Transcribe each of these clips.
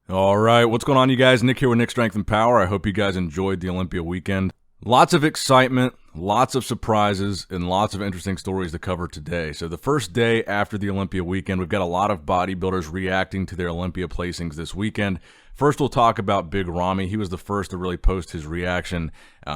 All right, what's going on, you guys? Nick here with Nick Strength and Power. I hope you guys enjoyed the Olympia weekend. Lots of excitement, lots of surprises, and lots of interesting stories to cover today. So the first day after the Olympia weekend, we've got a lot of bodybuilders reacting to their Olympia placings this weekend. First, we'll talk about Big Ramy. He was the first to really post his reaction.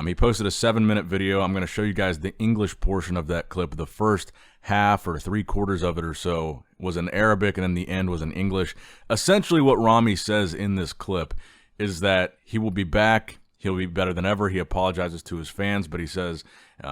He posted a 7-minute video. I'm going to show you guys the English portion of that clip. The first half or 3/4 of it or so was in Arabic, and then the end was in English. Essentially, what Ramy says in this clip is that he will be back. He'll be better than ever. He apologizes to his fans, but he says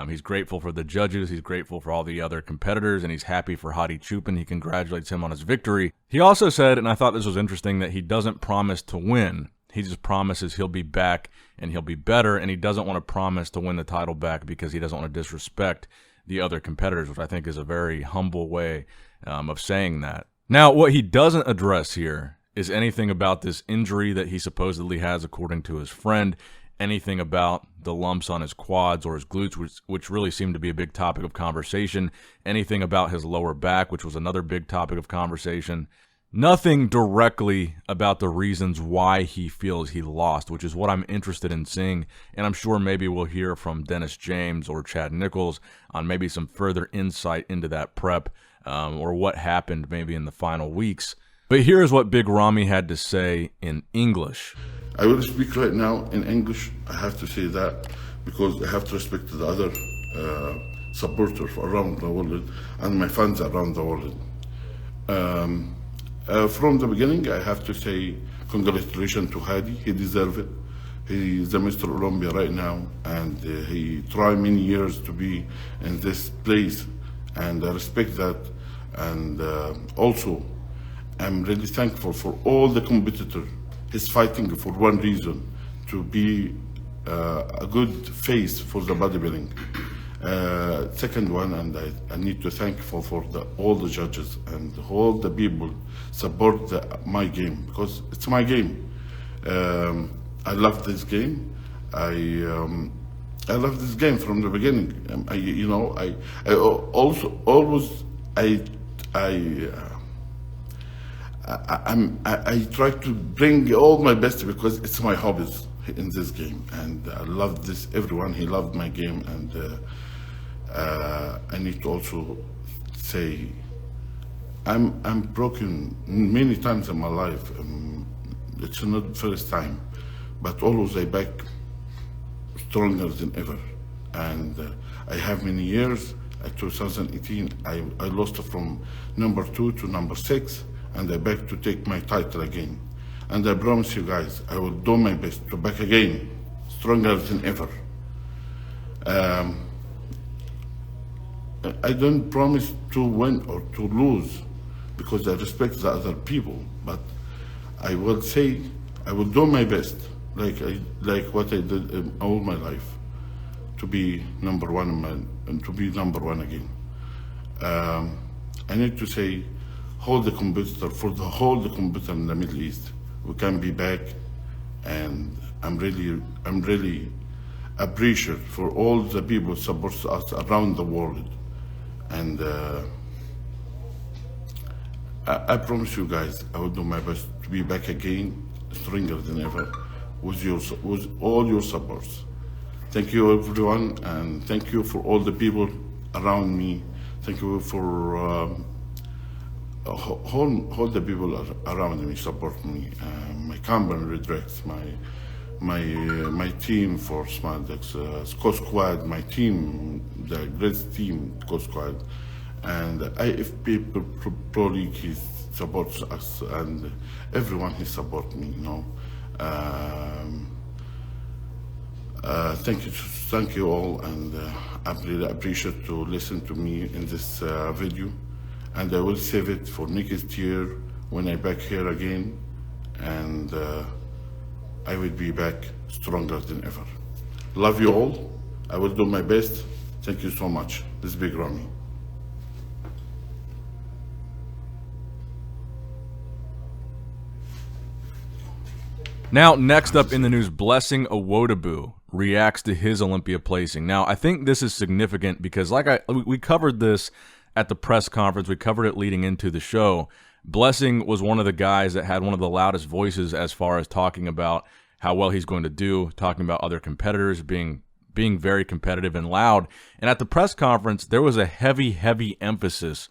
he's grateful for the judges, he's grateful for all the other competitors, and he's happy for Hadi Choopan. He congratulates him on his victory. He also said, and I thought this was interesting, that he doesn't promise to win. He just promises he'll be back and he'll be better, and he doesn't want to promise to win the title back because he doesn't want to disrespect the other competitors, which I think is a very humble way of saying that. Now, what he doesn't address here is anything about this injury that he supposedly has, according to his friend, anything about the lumps on his quads or his glutes, which really seemed to be a big topic of conversation, anything about his lower back, which was another big topic of conversation. Nothing directly about the reasons why he feels he lost, which is what I'm interested in seeing, and I'm sure maybe we'll hear from Dennis James or Chad Nichols on maybe some further insight into that prep or what happened maybe in the final weeks. But here's what Big Ramy had to say in English. I will speak right now in English. I have to say that because I have to respect the other supporters around the world and my fans around the world. From the beginning, I have to say congratulations to Hadi. He deserves it. He is the Mr. Olympia right now, and he tried many years to be in this place, and I respect that. And also, I'm really thankful for all the competitors. He's fighting for one reason, to be a good face for the bodybuilding. Second one, and I need to thank for all the judges and all the people support my game, because it's my game. I love this game. I love this game from the beginning. I also always I try to bring all my best because it's my hobbies in this game, and I love this. Everyone, he loved my game, and I need to also say I'm broken many times in my life. It's not the first time, but always I back stronger than ever. And I have many years. 2018, I lost from number 2 to number 6. And I beg to take my title again. And I promise you guys, I will do my best to back again, stronger than ever. I don't promise to win or to lose, because I respect the other people, but I will say, I will do my best, like what I did in all my life, to be number one and to be number one again. I need to say, hold the competitor, for the whole the competitor in the Middle East. We can be back, and I'm really appreciative for all the people who support us around the world. And I promise you guys, I will do my best to be back again, stronger than ever, with all your supports. Thank you everyone, and thank you for all the people around me. Thank you for all the people around me support me. My company redirects my team for Smartdex, Sco Squad, my team, the great team, Sco Squad, and IFP Pro League, he supports us, and everyone he support me. Thank you all, and I really appreciate to listen to me in this video. And I will save it for next year when I back here again, and I will be back stronger than ever. Love you all. I will do my best. Thank you so much. This is Big Ramy. Now, next up in the news, Blessing Awodibu reacts to his Olympia placing. Now, I think this is significant because we covered this at the press conference. We covered it leading into the show. Blessing was one of the guys that had one of the loudest voices as far as talking about how well he's going to do, talking about other competitors, being very competitive and loud. And at the press conference, there was a heavy emphasis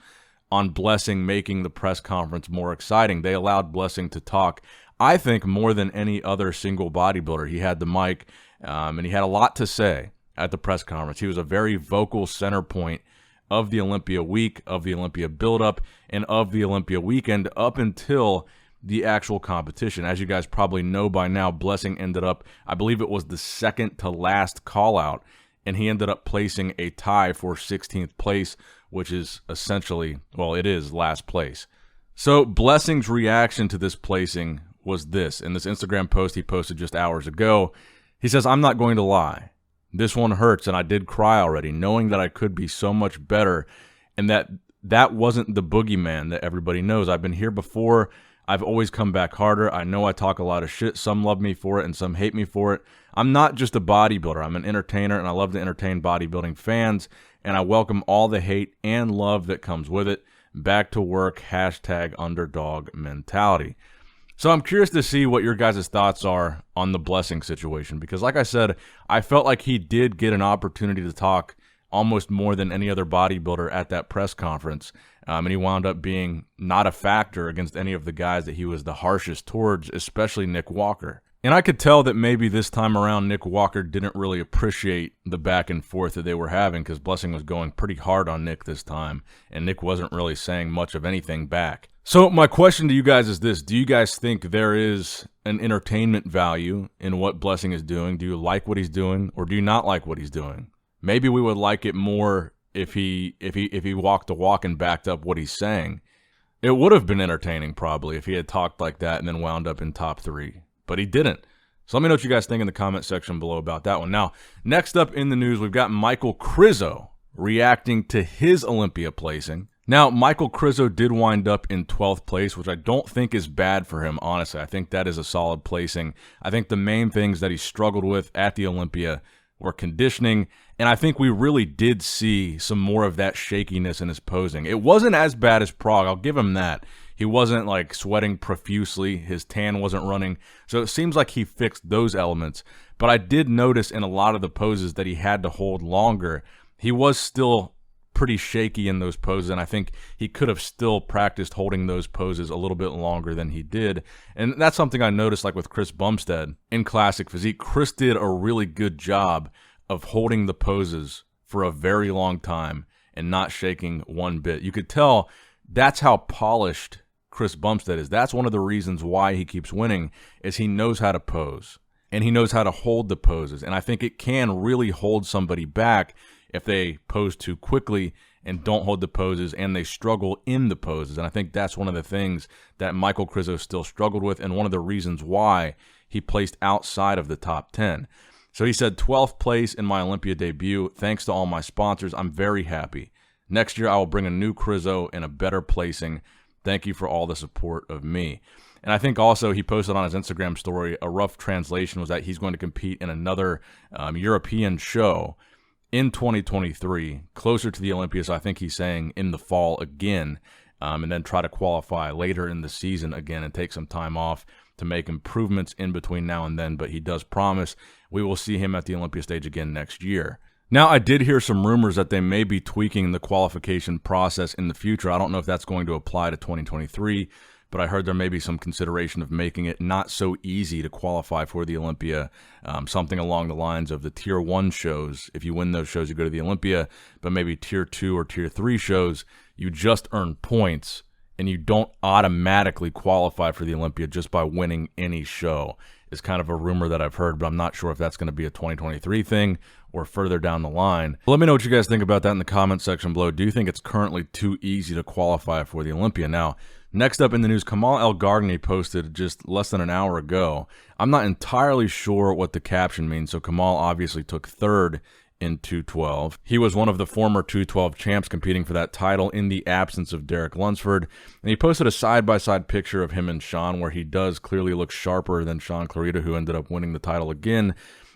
on Blessing making the press conference more exciting. They allowed Blessing to talk, I think, more than any other single bodybuilder. He had the mic, and he had a lot to say at the press conference. He was a very vocal center point of the Olympia week, of the Olympia buildup, and of the Olympia weekend up until the actual competition. As you guys probably know by now, Blessing ended up, I believe it was the second to last call out, and he ended up placing a tie for 16th place, which is essentially, well, it is last place. So Blessing's reaction to this placing was this. In this Instagram post he posted just hours ago, he says, "I'm not going to lie. This one hurts, and I did cry already, knowing that I could be so much better, and that wasn't the boogeyman that everybody knows. I've been here before. I've always come back harder. I know I talk a lot of shit. Some love me for it and some hate me for it. I'm not just a bodybuilder. I'm an entertainer, and I love to entertain bodybuilding fans, and I welcome all the hate and love that comes with it. Back to work, #underdog mentality." So I'm curious to see what your guys' thoughts are on the Blessing situation, because like I said, I felt like he did get an opportunity to talk almost more than any other bodybuilder at that press conference. And he wound up being not a factor against any of the guys that he was the harshest towards, especially Nick Walker. And I could tell that maybe this time around Nick Walker didn't really appreciate the back and forth that they were having, because Blessing was going pretty hard on Nick this time, and Nick wasn't really saying much of anything back. So my question to you guys is this: do you guys think there is an entertainment value in what Blessing is doing? Do you like what he's doing, or do you not like what he's doing? Maybe we would like it more if he walked the walk and backed up what he's saying. It would have been entertaining probably if he had talked like that and then wound up in top 3. But he didn't. So let me know what you guys think in the comment section below about that one. Now, next up in the news, we've got Michael Krizo reacting to his Olympia placing. Now, Michael Krizo did wind up in 12th place, which I don't think is bad for him, honestly. I think that is a solid placing. I think the main things that he struggled with at the Olympia were conditioning, and I think we really did see some more of that shakiness in his posing. It wasn't as bad as Prague, I'll give him that. He wasn't like sweating profusely, his tan wasn't running, so it seems like he fixed those elements. But I did notice in a lot of the poses that he had to hold longer, he was still pretty shaky in those poses, and I think he could have still practiced holding those poses a little bit longer than he did. And that's something I noticed like with Chris Bumstead in Classic Physique. Chris did a really good job of holding the poses for a very long time and not shaking one bit. You could tell that's how polished Chris Bumstead is. That's one of the reasons why he keeps winning, is he knows how to pose and he knows how to hold the poses. And I think it can really hold somebody back if they pose too quickly and don't hold the poses and they struggle in the poses. And I think that's one of the things that Michael Krizo still struggled with, and one of the reasons why he placed outside of the top 10. So he said, 12th place in my Olympia debut. Thanks to all my sponsors. I'm very happy. Next year, I will bring a new Krizo and a better placing. Thank you for all the support of me. And I think also he posted on his Instagram story, a rough translation was that he's going to compete in another European show in 2023, closer to the Olympia. So I think he's saying in the fall again, and then try to qualify later in the season again and take some time off to make improvements in between now and then. But he does promise we will see him at the Olympia stage again next year. Now, I did hear some rumors that they may be tweaking the qualification process in the future. I don't know if that's going to apply to 2023, but I heard there may be some consideration of making it not so easy to qualify for the Olympia, something along the lines of the Tier 1 shows. If you win those shows, you go to the Olympia, but maybe Tier 2 or Tier 3 shows, you just earn points, and you don't automatically qualify for the Olympia just by winning any show, is kind of a rumor that I've heard, but I'm not sure if that's going to be a 2023 thing or further down the line. Let me know what you guys think about that in the comment section below. Do you think it's currently too easy to qualify for the Olympia? Now, next up in the news, Kamal Gargni posted just less than an hour ago. I'm not entirely sure what the caption means. So Kamal obviously took third in 212. He was one of the former 212 champs competing for that title in the absence of Derek Lunsford. And he posted a side-by-side picture of him and Shaun, where he does clearly look sharper than Shaun Clarita, who ended up winning the title again.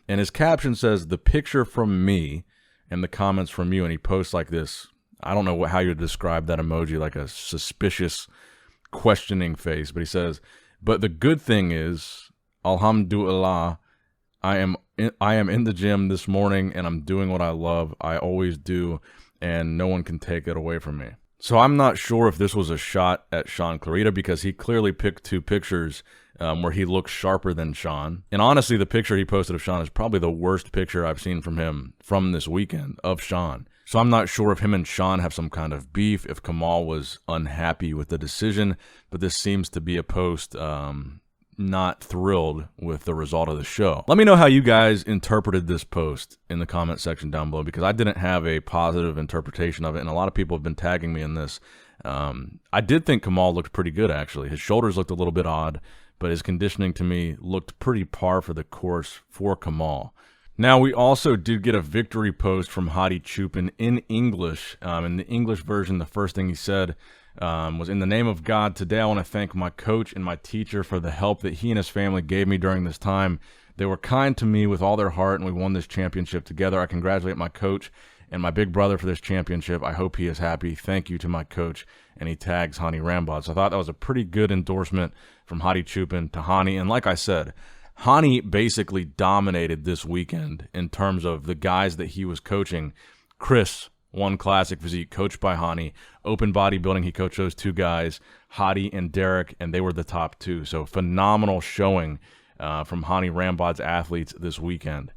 And his caption says, "The picture from me and the comments from you." And he posts like this, I don't know how you would describe that emoji, like a suspicious questioning face, but he says, but the good thing is, alhamdulillah, I am in the gym this morning and I'm doing what I love. I always do, and no one can take it away from me. So I'm not sure if this was a shot at Shaun Clarita, because he clearly picked two pictures where he looks sharper than Shaun. And honestly, the picture he posted of Shaun is probably the worst picture I've seen from him from this weekend of Shaun. So I'm not sure if him and Shaun have some kind of beef, if Kamal was unhappy with the decision, but this seems to be a post not thrilled with the result of the show. Let me know how you guys interpreted this post in the comment section down below, because I didn't have a positive interpretation of it, and a lot of people have been tagging me in this. I did think Kamal looked pretty good, actually. His shoulders looked a little bit odd, but his conditioning to me looked pretty par for the course for Kamal. Now, we also did get a victory post from Hadi Choopan in English. In the English version, the first thing he said was, in the name of God, today I want to thank my coach and my teacher for the help that he and his family gave me during this time. They were kind to me with all their heart, and we won this championship together. I congratulate my coach and my big brother for this championship. I hope he is happy. Thank you to my coach. And he tags Hani Rambod. So I thought that was a pretty good endorsement from Hadi Choopan to Hani. And like I said, Hani basically dominated this weekend in terms of the guys that he was coaching. Chris won Classic Physique, coached by Hani. Open Bodybuilding, he coached those two guys, Hadi and Derek, and they were the top two. So phenomenal showing from Hani Rambod's athletes this weekend.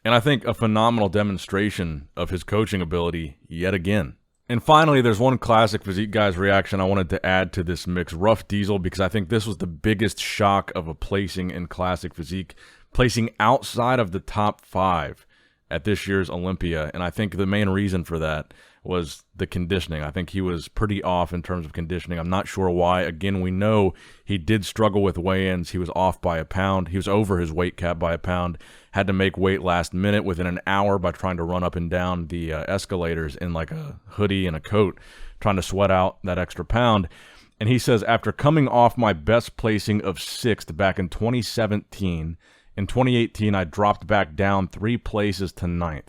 And I think a phenomenal demonstration of his coaching ability yet again. And finally, there's one Classic Physique guy's reaction I wanted to add to this mix, Ruff Diesel, because I think this was the biggest shock of a placing in Classic Physique, placing outside of the top 5 at this year's Olympia. And I think the main reason for that was the conditioning. I think he was pretty off in terms of conditioning. I'm not sure why. Again, we know he did struggle with weigh-ins. He was off by a pound. He was over his weight cap by a pound. Had to make weight last minute within an hour by trying to run up and down the escalators in like a hoodie and a coat, trying to sweat out that extra pound. And he says, after coming off my best placing of 6th back in 2017, in 2018, I dropped back down 3 places to 9th.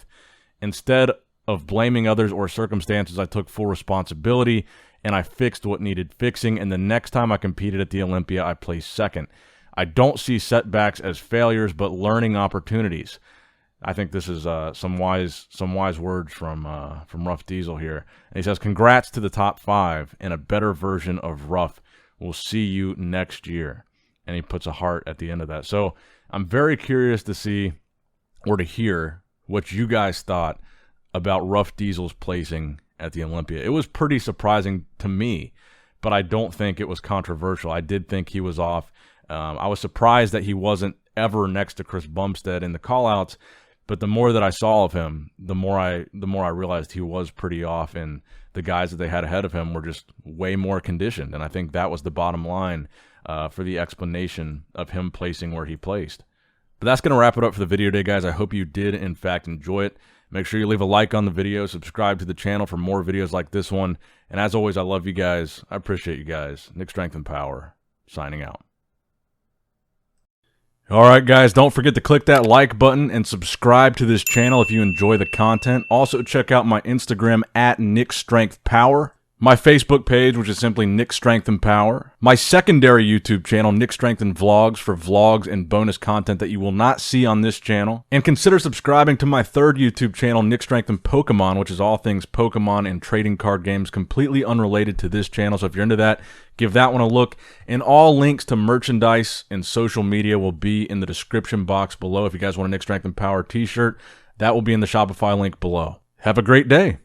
Instead of blaming others or circumstances, I took full responsibility and I fixed what needed fixing. And the next time I competed at the Olympia, I placed 2nd. I don't see setbacks as failures, but learning opportunities. I think this is some wise words from Ruff Diesel here. And he says, congrats to the top 5 and a better version of Ruff. We'll see you next year. And he puts a heart at the end of that. So I'm very curious to see or to hear what you guys thought about Ruff Diesel's placing at the Olympia. It was pretty surprising to me, but I don't think it was controversial. I did think he was off. I was surprised that he wasn't ever next to Chris Bumstead in the callouts, but the more that I saw of him, the more I realized he was pretty off, and the guys that they had ahead of him were just way more conditioned. And I think that was the bottom line for the explanation of him placing where he placed. But that's going to wrap it up for the video today, guys. I hope you did, in fact, enjoy it. Make sure you leave a like on the video, subscribe to the channel for more videos like this one. And as always, I love you guys. I appreciate you guys. Nick Strength and Power, signing out. All right, guys, don't forget to click that like button and subscribe to this channel if you enjoy the content. Also, check out my Instagram at Nick Strength Power. My Facebook page, which is simply Nick Strength and Power. My secondary YouTube channel, Nick Strength and Vlogs, for vlogs and bonus content that you will not see on this channel. And consider subscribing to my third YouTube channel, Nick Strength and Pokemon, which is all things Pokemon and trading card games, completely unrelated to this channel. So if you're into that, give that one a look. And all links to merchandise and social media will be in the description box below. If you guys want a Nick Strength and Power t-shirt, that will be in the Shopify link below. Have a great day.